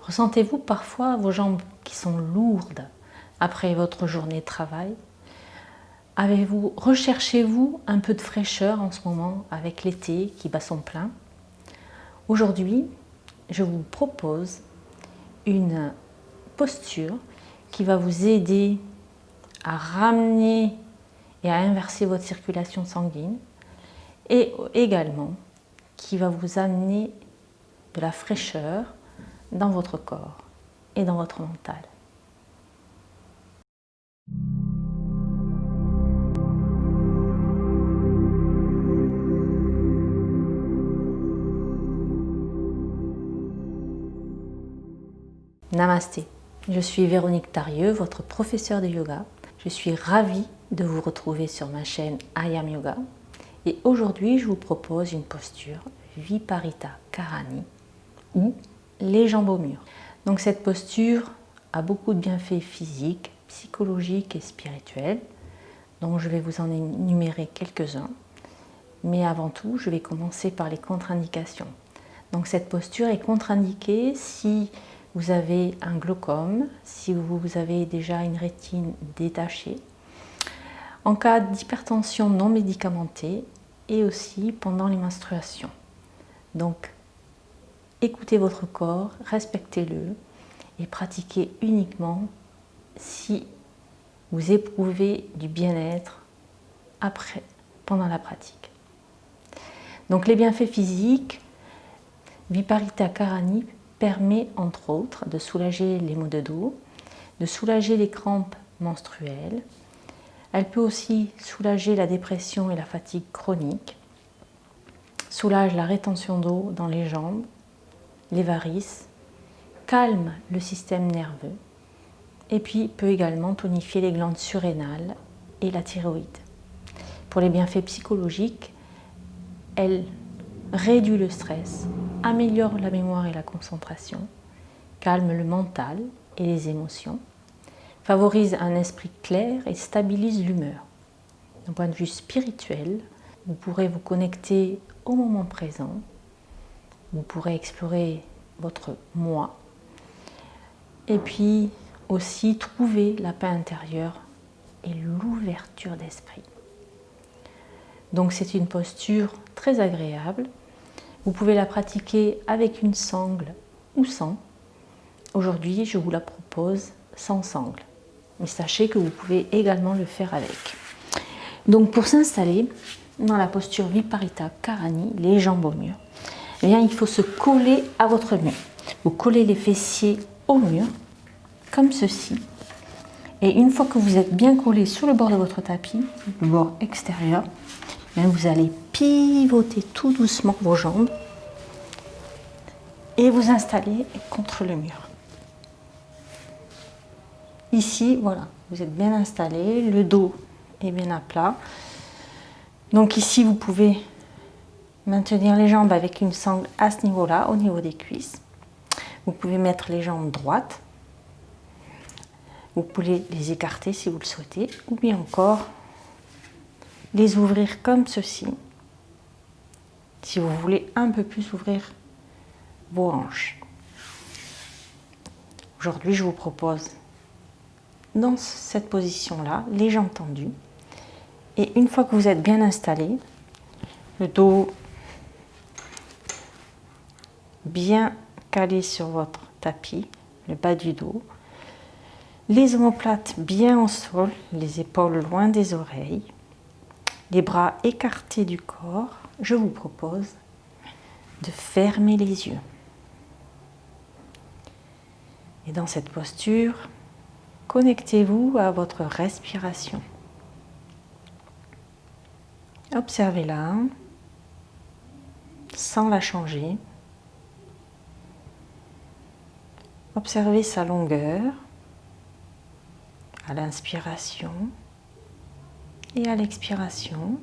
Ressentez-vous parfois vos jambes qui sont lourdes après votre journée de travail? Recherchez-vous un peu de fraîcheur en ce moment avec l'été qui bat son plein? Aujourd'hui, je vous propose une posture qui va vous aider à ramener et à inverser votre circulation sanguine et également qui va vous amener de la fraîcheur dans votre corps et dans votre mental. Namasté, je suis Véronique Tarieux, votre professeure de yoga. Je suis ravie de vous retrouver sur ma chaîne I Am Yoga. Et aujourd'hui, je vous propose une posture Viparita Karani ou les jambes au mur. Donc cette posture a beaucoup de bienfaits physiques, psychologiques et spirituels, dont je vais vous en énumérer quelques-uns. Mais avant tout, je vais commencer par les contre-indications. Donc cette posture est contre-indiquée si vous avez un glaucome, si vous avez déjà une rétine détachée, en cas d'hypertension non médicamentée et aussi pendant les menstruations. Donc, écoutez votre corps, respectez-le et pratiquez uniquement si vous éprouvez du bien-être pendant la pratique. Donc, les bienfaits physiques, Viparita Karani permet entre autres de soulager les maux de dos, de soulager les crampes menstruelles. Elle peut aussi soulager la dépression et la fatigue chronique, soulage la rétention d'eau dans les jambes, les varices, calme le système nerveux et puis peut également tonifier les glandes surrénales et la thyroïde. Pour les bienfaits psychologiques, elle réduit le stress, améliore la mémoire et la concentration, calme le mental et les émotions, favorise un esprit clair et stabilise l'humeur. D'un point de vue spirituel, vous pourrez vous connecter au moment présent, vous pourrez explorer votre moi et puis aussi trouver la paix intérieure et l'ouverture d'esprit. Donc c'est une posture très agréable. Vous pouvez la pratiquer avec une sangle ou sans. Aujourd'hui, je vous la propose sans sangle. Mais sachez que vous pouvez également le faire avec. Donc pour s'installer dans la posture Viparita Karani, les jambes au mur, eh bien, il faut se coller à votre mur. Vous collez les fessiers au mur, comme ceci. Et une fois que vous êtes bien collé sur le bord de votre tapis, le bord extérieur, bien, vous allez pivoter tout doucement vos jambes et vous installer contre le mur. Ici, voilà, vous êtes bien installé, le dos est bien à plat. Donc ici, vous pouvez maintenir les jambes avec une sangle à ce niveau-là, au niveau des cuisses. Vous pouvez mettre les jambes droites. Vous pouvez les écarter si vous le souhaitez, ou bien encore les ouvrir comme ceci, si vous voulez un peu plus ouvrir vos hanches. Aujourd'hui, je vous propose dans cette position-là, les jambes tendues. Et une fois que vous êtes bien installé, le dos bien calé sur votre tapis, le bas du dos, les omoplates bien au sol, les épaules loin des oreilles, les bras écartés du corps, je vous propose de fermer les yeux. Et dans cette posture, connectez-vous à votre respiration. Observez-la sans la changer. Observez sa longueur à l'inspiration et à l'expiration.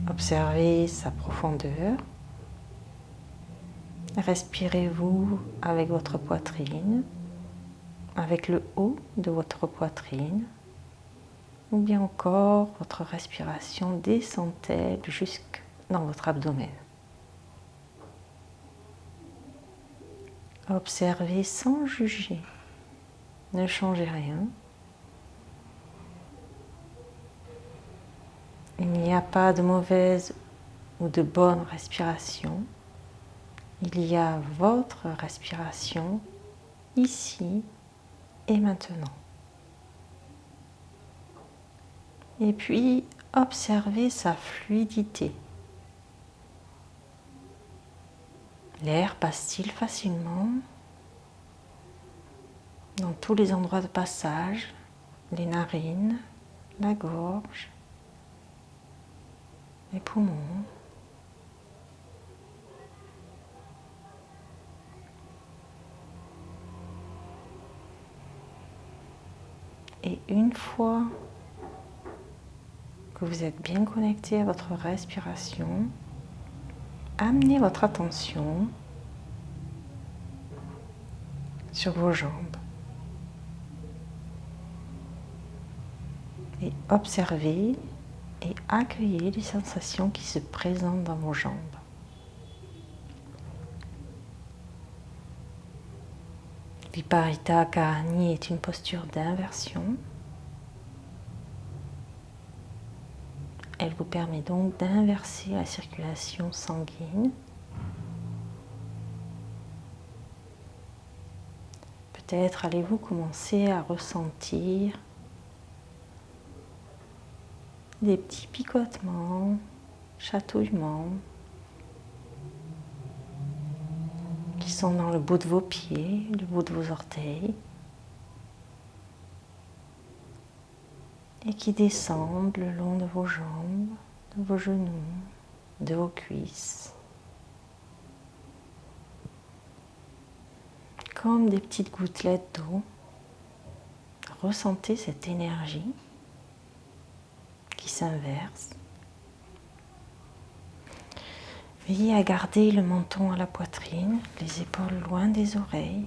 Observez sa profondeur. Respirez-vous avec votre poitrine, avec le haut de votre poitrine, ou bien encore votre respiration descend-elle jusque dans votre abdomen. Observez sans juger. Ne changez rien. Il n'y a pas de mauvaise ou de bonne respiration. Il y a votre respiration ici et maintenant. Et puis, observez sa fluidité. L'air passe-t-il facilement dans tous les endroits de passage, les narines, la gorge, les poumons. Et une fois que vous êtes bien connecté à votre respiration, amenez votre attention sur vos jambes et observez et accueillez les sensations qui se présentent dans vos jambes. Viparita Karani est une posture d'inversion. Elle vous permet donc d'inverser la circulation sanguine. Peut-être allez-vous commencer à ressentir des petits picotements, chatouillements qui sont dans le bout de vos pieds, le bout de vos orteils et qui descendent le long de vos jambes, de vos genoux, de vos cuisses. Comme des petites gouttelettes d'eau. Ressentez cette énergie qui s'inverse. Veillez à garder le menton à la poitrine, les épaules loin des oreilles.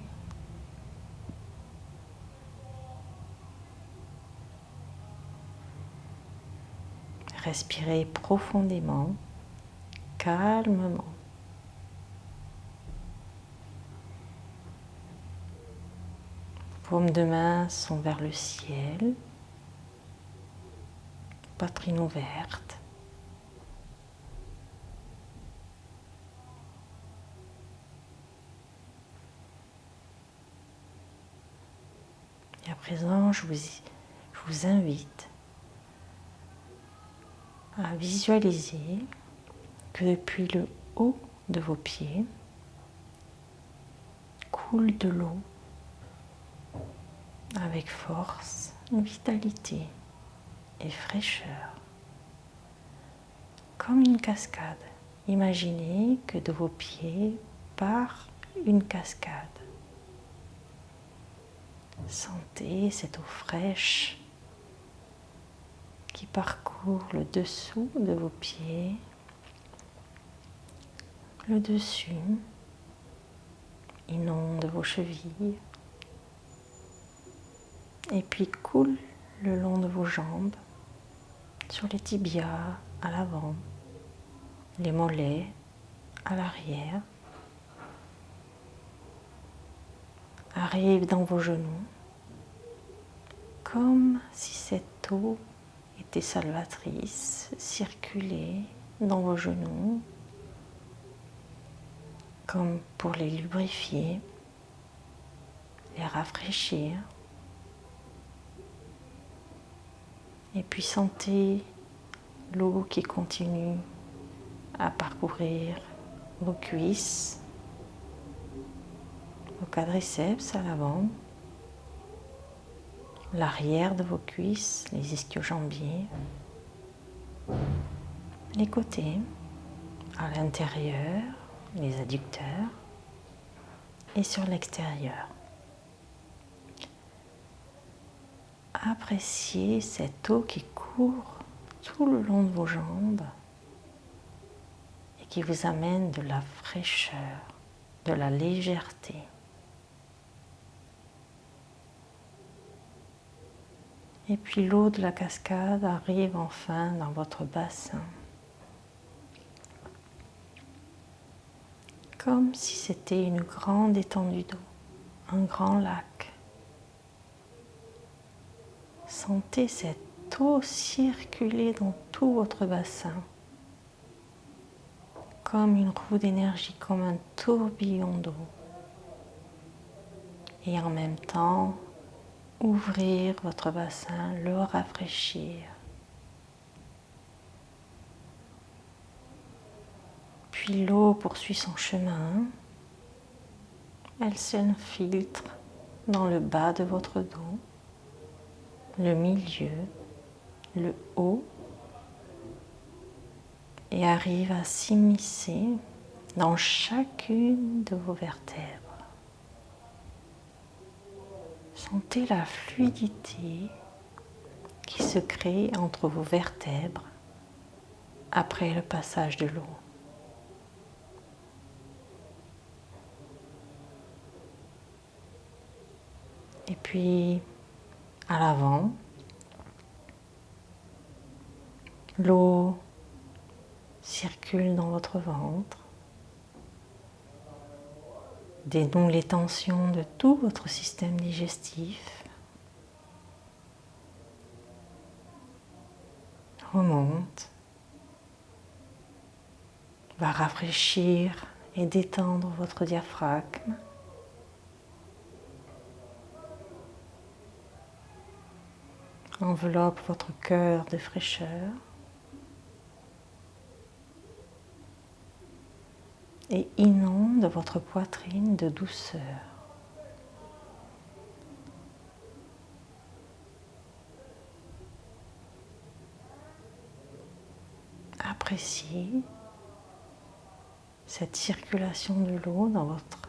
Respirez profondément, calmement. Vos paumes de main sont vers le ciel, poitrine ouverte. Et à présent, je vous invite à visualiser que depuis le haut de vos pieds coule de l'eau avec force, vitalité et fraîcheur, comme une cascade. Imaginez que de vos pieds part une cascade. Sentez cette eau fraîche qui parcourt le dessous de vos pieds, le dessus, inonde vos chevilles et puis coule le long de vos jambes, sur les tibias à l'avant, les mollets à l'arrière, arrive dans vos genoux, comme si cette eau était salvatrice, circulait dans vos genoux, comme pour les lubrifier, les rafraîchir. Et puis sentez l'eau qui continue à parcourir vos cuisses, vos quadriceps à l'avant, l'arrière de vos cuisses, les ischio-jambiers, les côtés, à l'intérieur, les adducteurs et sur l'extérieur. Appréciez cette eau qui court tout le long de vos jambes et qui vous amène de la fraîcheur, de la légèreté. Et puis l'eau de la cascade arrive enfin dans votre bassin. comme si c'était une grande étendue d'eau, un grand lac. Sentez cette eau circuler dans tout votre bassin, comme une roue d'énergie, comme un tourbillon d'eau. Et en même temps, ouvrir votre bassin, le rafraîchir. Puis l'eau poursuit son chemin. Elle s'infiltre dans le bas de votre dos, le milieu, le haut, et arrive à s'immiscer dans chacune de vos vertèbres. Sentez la fluidité qui se crée entre vos vertèbres après le passage de l'eau. Et puis, à l'avant, l'eau circule dans votre ventre, dénoue les tensions de tout votre système digestif, remonte, va rafraîchir et détendre votre diaphragme, enveloppe votre cœur de fraîcheur et inonde votre poitrine de douceur. Appréciez cette circulation de l'eau dans votre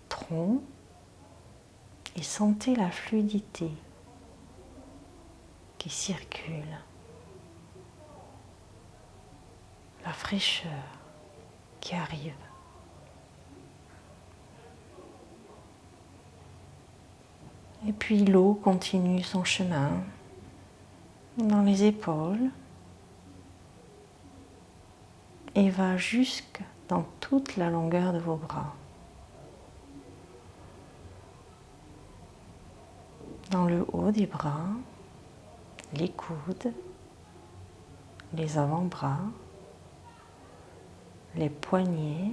tronc et sentez la fluidité qui circule, la fraîcheur qui arrive. Et puis l'eau continue son chemin dans les épaules et va jusque dans toute la longueur de vos bras. Dans le haut des bras, les coudes, les avant-bras, les poignets,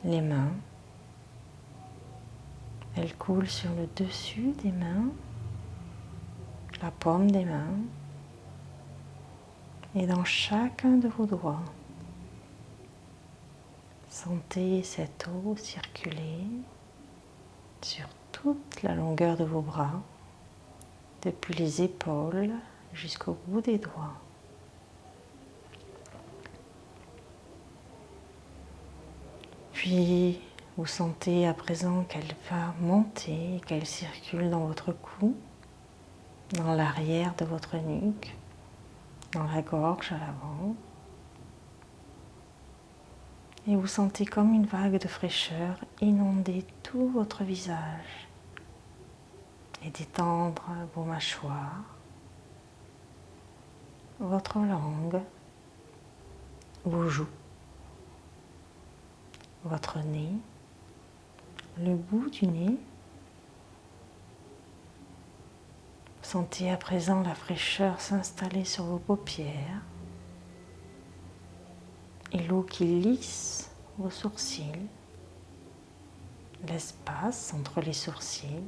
les mains. Elle coule sur le dessus des mains, la paume des mains et dans chacun de vos doigts. Sentez cette eau circuler sur toute la longueur de vos bras, depuis les épaules jusqu'au bout des doigts. Puis vous sentez à présent qu'elle va monter, qu'elle circule dans votre cou, dans l'arrière de votre nuque, dans la gorge à l'avant. Et vous sentez comme une vague de fraîcheur inonder tout votre visage et détendre vos mâchoires, votre langue, vos joues, votre nez, le bout du nez. Sentez à présent la fraîcheur s'installer sur vos paupières et l'eau qui lisse vos sourcils, l'espace entre les sourcils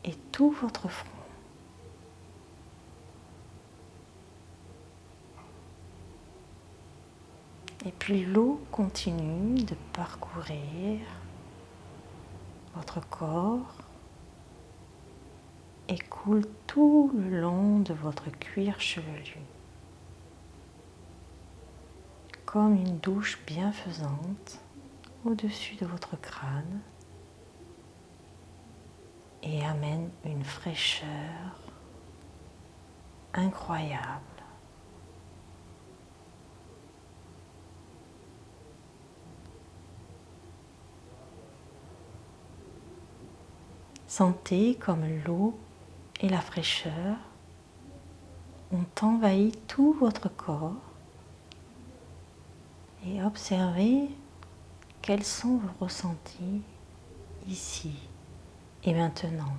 et tout votre front. Et puis l'eau continue de parcourir votre corps et coule tout le long de votre cuir chevelu, comme une douche bienfaisante au-dessus de votre crâne et amène une fraîcheur incroyable. Sentez comme l'eau et la fraîcheur ont envahi tout votre corps et observez quels sont vos ressentis ici et maintenant.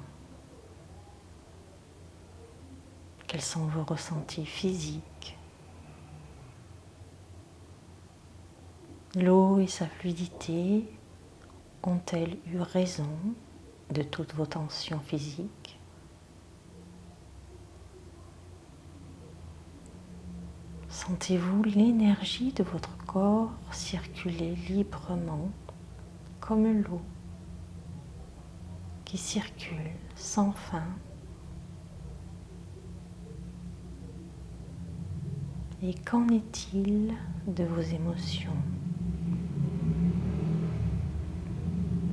Quels sont vos ressentis physiques? L'eau et sa fluidité ont-elles eu raison de toutes vos tensions physiques? Sentez-vous l'énergie de votre corps circuler librement comme l'eau qui circule sans fin? Et qu'en est-il de vos émotions?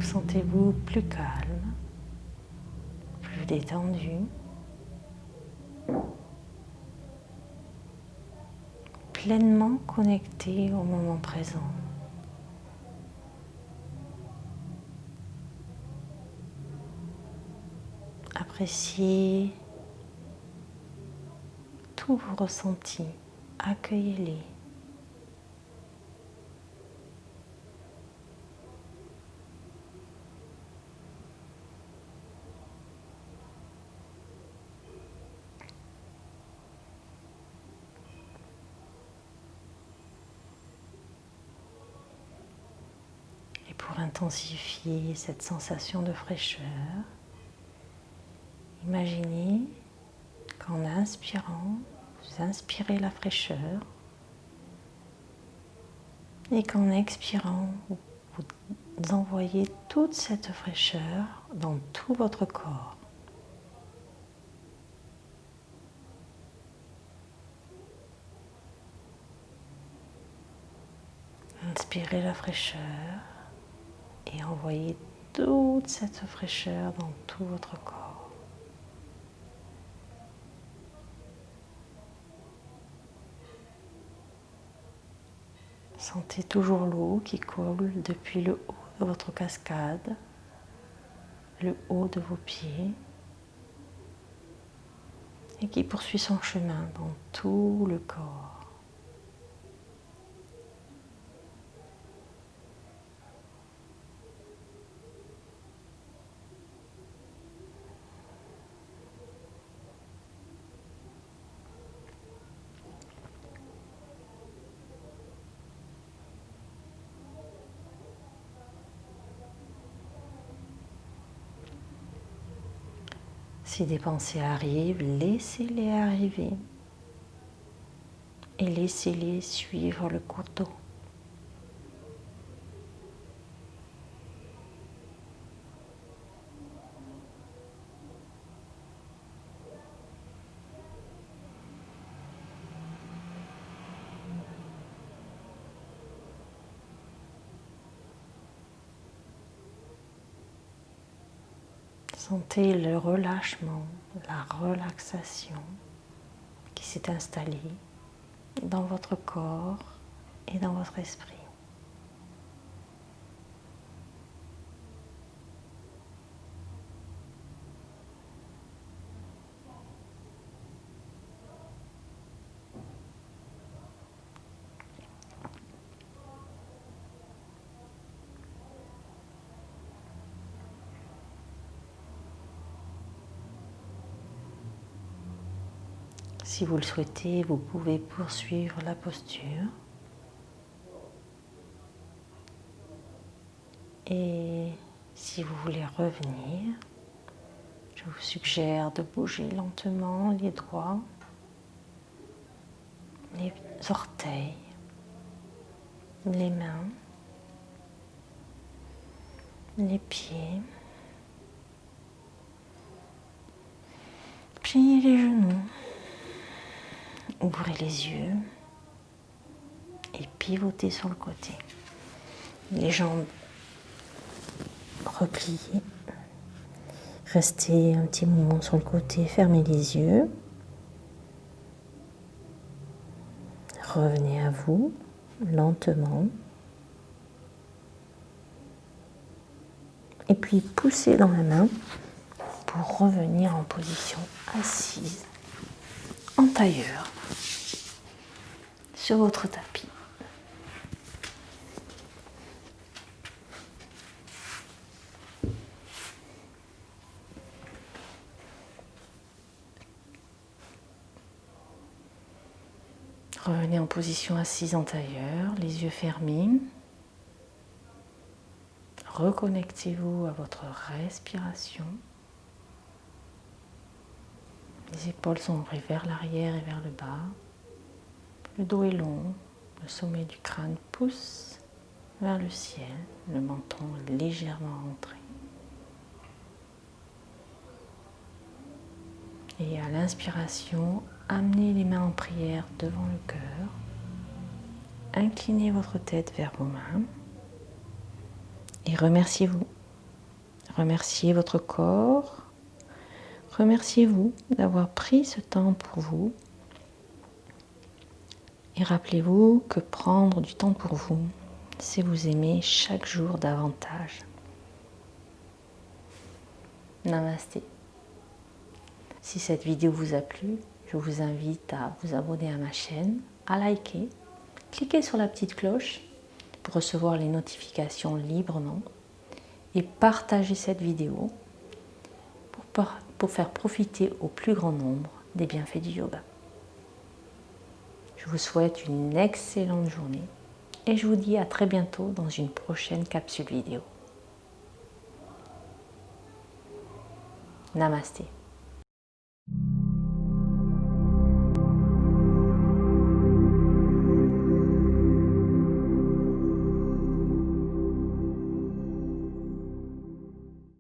Sentez-vous plus calme, plus détendu, pleinement connecté au moment présent? Appréciez tous vos ressentis, accueillez-les. Et pour intensifier cette sensation de fraîcheur, imaginez qu'en inspirant, vous inspirez la fraîcheur et qu'en expirant, vous envoyez toute cette fraîcheur dans tout votre corps. Inspirez la fraîcheur et envoyez toute cette fraîcheur dans tout votre corps. Sentez toujours l'eau qui coule depuis le haut de votre cascade, le haut de vos pieds, et qui poursuit son chemin dans tout le corps. Si des pensées arrivent, laissez-les arriver et laissez-les suivre le cours d'eau. Sentez le relâchement, la relaxation qui s'est installée dans votre corps et dans votre esprit. Si vous le souhaitez, vous pouvez poursuivre la posture. Et si vous voulez revenir, je vous suggère de bouger lentement les doigts, les orteils, les mains, les pieds. Pliez les genoux. Ouvrez les yeux et pivotez sur le côté. Les jambes repliées. Restez un petit moment sur le côté, fermez les yeux. Revenez à vous lentement. Et puis poussez dans la main pour revenir en position assise, en tailleur, sur votre tapis. Revenez en position assise en tailleur, les yeux fermés. Reconnectez-vous à votre respiration. Les épaules sont ouvrées vers l'arrière et vers le bas. Le dos est long, le sommet du crâne pousse vers le ciel, le menton est légèrement rentré. Et à l'inspiration, amenez les mains en prière devant le cœur. Inclinez votre tête vers vos mains et remerciez-vous. Remerciez votre corps. Remerciez-vous d'avoir pris ce temps pour vous. Et rappelez-vous que prendre du temps pour vous, c'est vous aimer chaque jour davantage. Namasté. Si cette vidéo vous a plu, je vous invite à vous abonner à ma chaîne, à liker, cliquez sur la petite cloche pour recevoir les notifications librement et partagez cette vidéo pour faire profiter au plus grand nombre des bienfaits du yoga. Je vous souhaite une excellente journée et je vous dis à très bientôt dans une prochaine capsule vidéo. Namasté.